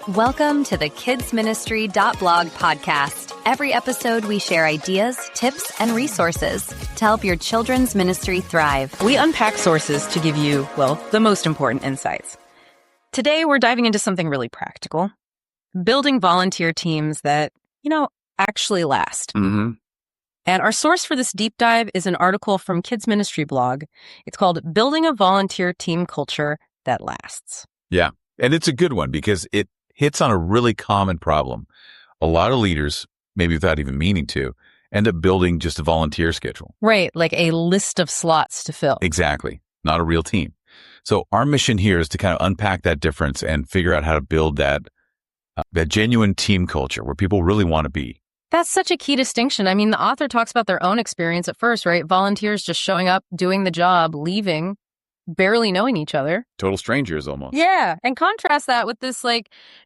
Welcome to the kidsministry.blog podcast. Every episode, we share ideas, tips, and resources to help your children's ministry thrive. We unpack sources to give you, well, the most important insights. Today, we're diving into something really practical, building volunteer teams that, actually last. Mm-hmm. And our source for this deep dive is an article from Kids Ministry blog. It's called Building a Volunteer Team Culture That Lasts. Yeah, and it's a good one because it hits on a really common problem. A lot of leaders, maybe without even meaning to, end up building just a volunteer schedule. Right, like a list of slots to fill. Exactly, not a real team. So our mission here is to kind of unpack that difference and figure out how to build that genuine team culture where people really want to be. That's such a key distinction. I mean, the author talks about their own experience at first, right? Volunteers just showing up, doing the job, leaving, barely knowing each other. Total strangers almost. Yeah. And contrast that with this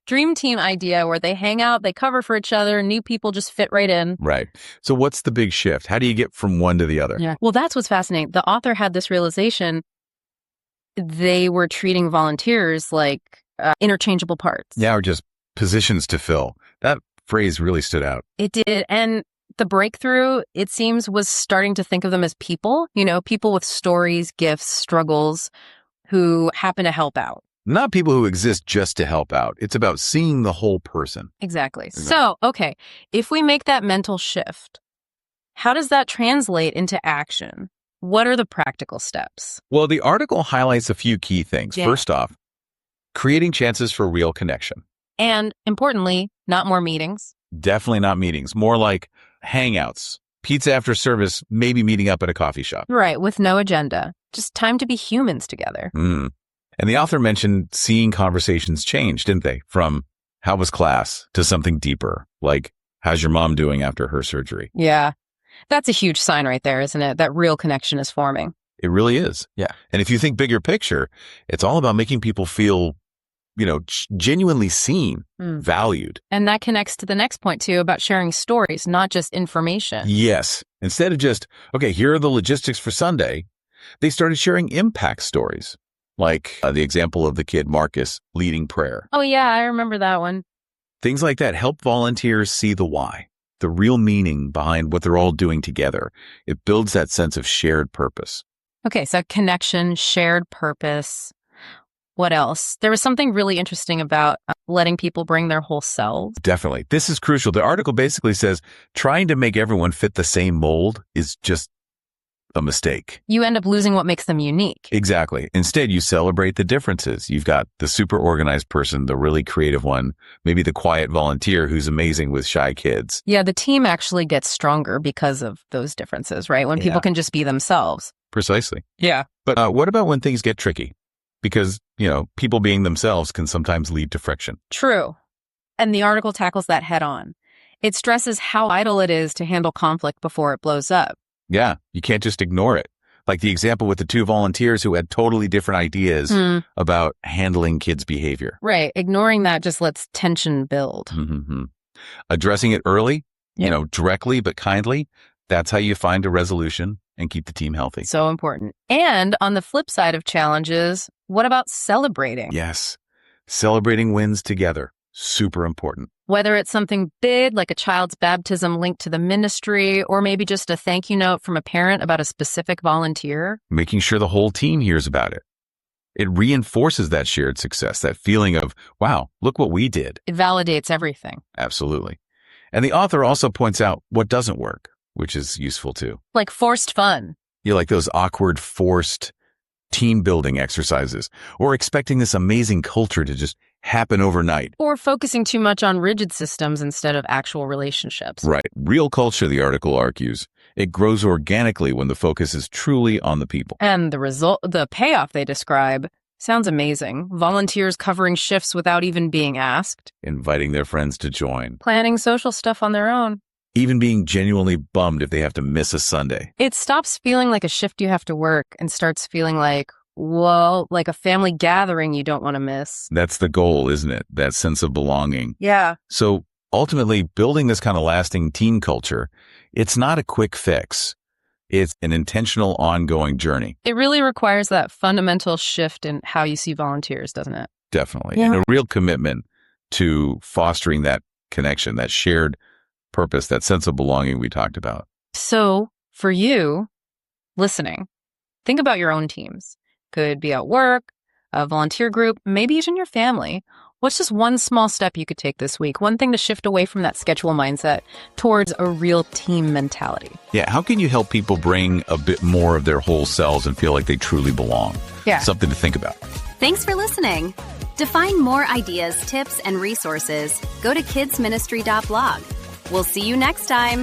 dream team idea where they hang out, they cover for each other, new people just fit right in. Right. So what's the big shift? How do you get from one to the other? Yeah. Well, that's what's fascinating. The author had this realization. They were treating volunteers like interchangeable parts. Yeah, or just positions to fill. That phrase really stood out. It did. And the breakthrough, it seems, was starting to think of them as people, people with stories, gifts, struggles, who happen to help out. Not people who exist just to help out. It's about seeing the whole person. Exactly. So, okay, if we make that mental shift, how does that translate into action? What are the practical steps? Well, the article highlights a few key things. Yeah. First off, creating chances for real connection. And importantly, not more meetings. Definitely not meetings. More like hangouts, pizza after service, maybe meeting up at a coffee shop. Right, with no agenda. Just time to be humans together. And the author mentioned seeing conversations change, didn't they? From how was class to something deeper, like how's your mom doing after her surgery? Yeah, that's a huge sign right there, isn't it? That real connection is forming. It really is. Yeah. And if you think bigger picture, it's all about making people feel genuinely seen, valued. And that connects to the next point, too, about sharing stories, not just information. Yes. Instead of just, okay, here are the logistics for Sunday, they started sharing impact stories, like the example of the kid Marcus leading prayer. Oh, yeah, I remember that one. Things like that help volunteers see the why, the real meaning behind what they're all doing together. It builds that sense of shared purpose. Okay, so connection, shared purpose. What else? There was something really interesting about letting people bring their whole selves. Definitely. This is crucial. The article basically says trying to make everyone fit the same mold is just a mistake. You end up losing what makes them unique. Exactly. Instead, you celebrate the differences. You've got the super organized person, the really creative one, maybe the quiet volunteer who's amazing with shy kids. Yeah, the team actually gets stronger because of those differences, right? When people can just be themselves. Precisely. Yeah. But what about when things get tricky? Because, people being themselves can sometimes lead to friction. True. And the article tackles that head on. It stresses how vital it is to handle conflict before it blows up. Yeah, you can't just ignore it. Like the example with the two volunteers who had totally different ideas about handling kids' behavior. Right. Ignoring that just lets tension build. Mm-hmm. Addressing it early, directly but kindly, that's how you find a resolution and keep the team healthy. So important. And on the flip side of challenges, what about celebrating? Yes. Celebrating wins together. Super important. Whether it's something big like a child's baptism linked to the ministry, or maybe just a thank you note from a parent about a specific volunteer. Making sure the whole team hears about it. It reinforces that shared success, that feeling of, wow, look what we did. It validates everything. Absolutely. And the author also points out what doesn't work, which is useful too. Like forced fun. You like those awkward, forced team building exercises, or expecting this amazing culture to just happen overnight. Or focusing too much on rigid systems instead of actual relationships. Right. Real culture, the article argues, it grows organically when the focus is truly on the people. And the payoff they describe sounds amazing. Volunteers covering shifts without even being asked. Inviting their friends to join. Planning social stuff on their own. Even being genuinely bummed if they have to miss a Sunday. It stops feeling like a shift you have to work and starts feeling like a family gathering you don't want to miss. That's the goal, isn't it? That sense of belonging. Yeah. So ultimately, building this kind of lasting team culture, it's not a quick fix. It's an intentional, ongoing journey. It really requires that fundamental shift in how you see volunteers, doesn't it? Definitely. Yeah. And a real commitment to fostering that connection, that shared purpose, that sense of belonging we talked about. So for you listening, think about your own teams. Could be at work, a volunteer group, maybe even your family. What's just one small step you could take this week? One thing to shift away from that schedule mindset towards a real team mentality. Yeah. How can you help people bring a bit more of their whole selves and feel like they truly belong? Yeah. Something to think about. Thanks for listening. To find more ideas, tips, and resources, go to kidsministry.blog. We'll see you next time.